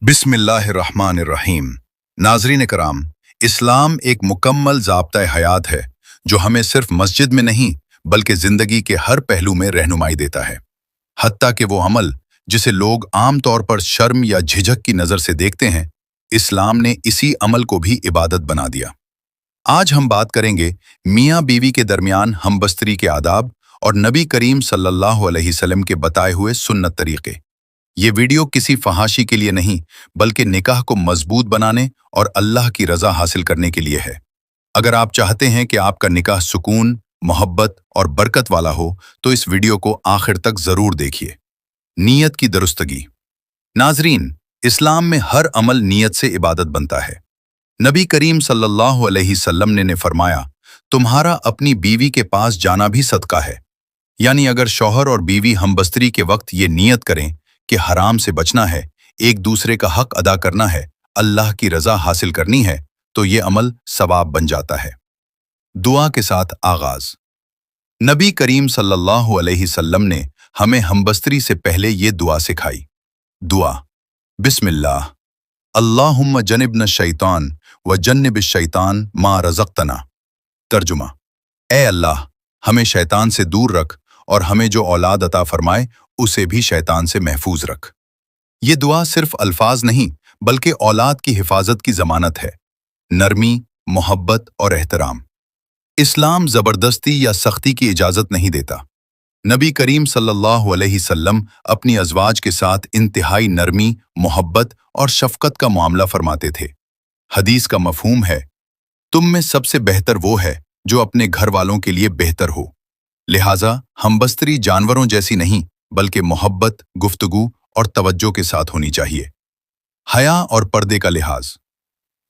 बिस्मिल्लाहिर्रहमानिर्रहीम। नाज़रीन कराम, इस्लाम एक मुकम्मल ज़ाब्ता हयात है जो हमें सिर्फ मस्जिद में नहीं बल्कि ज़िंदगी के हर पहलू में रहनुमाई देता है। हत्ता कि वो अमल जिसे लोग आम तौर पर शर्म या झिझक की नज़र से देखते हैं, इस्लाम ने इसी अमल को भी इबादत बना दिया। आज हम बात करेंगे मियाँ बीवी के दरमियान हमबस्तरी के आदाब और नबी करीम सल्लल्लाहु अलैहि वसल्लम के बताए हुए सुन्नत तरीके। ये वीडियो किसी फहाशी के लिए नहीं बल्कि निकाह को मजबूत बनाने और अल्लाह की रज़ा हासिल करने के लिए है। अगर आप चाहते हैं कि आपका निकाह सुकून, मोहब्बत और बरकत वाला हो तो इस वीडियो को आखिर तक ज़रूर देखिए। नीयत की दुरुस्तगी। नाजरीन, इस्लाम में हर अमल नीयत से इबादत बनता है। नबी करीम सल्लल्लाहु अलैहि वसल्लम ने फरमाया, तुम्हारा अपनी बीवी के पास जाना भी सदका है। यानी अगर शौहर और बीवी हमबस्तरी के वक्त ये नीयत करें कि हराम से बचना है, एक दूसरे का हक अदा करना है, अल्लाह की रज़ा हासिल करनी है, तो ये अमल सवाब बन जाता है। दुआ के साथ आगाज। नबी करीम सल्लल्लाहु अलैहि वसल्लम ने हमें हमबस्तरी से पहले ये दुआ सिखाई। दुआ। बिस्मिल्लाह, अल्लाहुम्मा जनिबना शैतान व जन्निबिश शैतान मा रज़क़तना। तर्जुमा। ए अल्लाह, हमें शैतान से दूर रख और हमें जो औलाद अता फरमाए उसे भी शैतान से महफूज रख। ये दुआ सिर्फ अल्फाज नहीं बल्कि औलाद की हिफाजत की जमानत है। नरमी, मोहब्बत और एहतराम। इस्लाम ज़बरदस्ती या सख्ती की इजाज़त नहीं देता। नबी करीम सल्लल्लाहु अलैहि वसल्लम अपनी अज़वाज के साथ इंतहाई नरमी, मोहब्बत और शफ़क़त का मामला फरमाते थे। हदीस का मफ़हूम है, तुम में सबसे बेहतर वो है जो अपने घर वालों के लिए बेहतर हो। लिहाजा हमबस्तरी जानवरों जैसी नहीं बल्कि मोहब्बत, गुफ्तगू और तवज्जो के साथ होनी चाहिए। हया और पर्दे का लिहाज।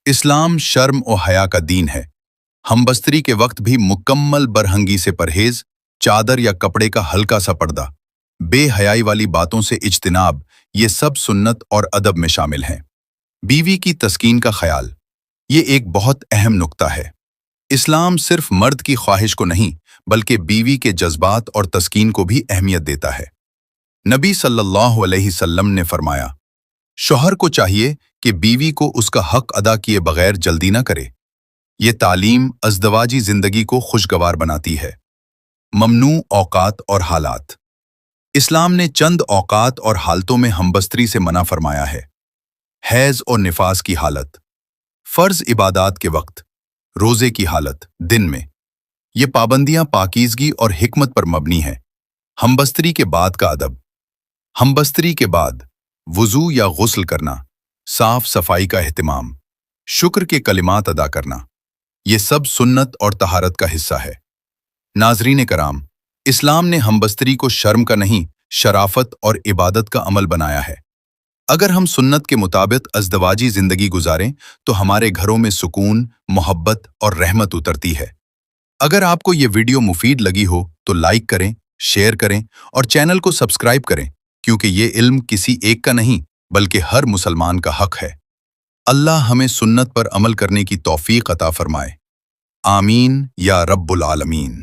इस्लाम शर्म और हया का दीन है। हमबस्तरी के वक्त भी मुकम्मल बरहंगी से परहेज, चादर या कपड़े का हल्का सा पर्दा, बेहयाई वाली बातों से इज्तिनाब, ये सब सुन्नत और अदब में शामिल हैं। बीवी की तस्कीन का ख्याल। ये एक बहुत अहम नुक्ता है। इस्लाम सिर्फ मर्द की ख्वाहिश को नहीं बल्कि बीवी के जज्बात और तस्कीन को भी अहमियत देता है। नबी सल्लल्लाहु अलैहि वसल्लम ने फरमाया, शौहर को चाहिए कि बीवी को उसका हक अदा किए बगैर जल्दी न करे। ये तालीम अज़दवाजी जिंदगी को खुशगवार बनाती है। ममनू औकात और हालात। इस्लाम ने चंद औकात और हालतों में हमबस्तरी से मना फरमाया है। हैज़ और निफास की हालत, फ़र्ज इबादात के वक्त, रोज़े की हालत, दिन में। ये पाबंदियां पाकीज़गी और हिकमत पर मबनी हैं। हमबस्तरी के बाद का अदब। हमबस्तरी के बाद वुज़ू या गुस्ल करना, साफ सफाई का एहतिमाम, शुक्र के कलिमात अदा करना, ये सब सुन्नत और तहारत का हिस्सा है। नाज़रीन कराम, इस्लाम ने हमबस्तरी को शर्म का नहीं, शराफत और इबादत का अमल बनाया है। अगर हम सुन्नत के मुताबिक अज़दवाजी ज़िंदगी गुजारें तो हमारे घरों में सुकून, मोहब्बत और रहमत उतरती है। अगर आपको ये वीडियो मुफीद लगी हो तो लाइक करें, शेयर करें और चैनल को सब्सक्राइब करें, क्योंकि ये इल्म किसी एक का नहीं बल्कि हर मुसलमान का हक है। अल्लाह हमें सुन्नत पर अमल करने की तौफीक अता फरमाए। आमीन या रब्बुल आलमीन।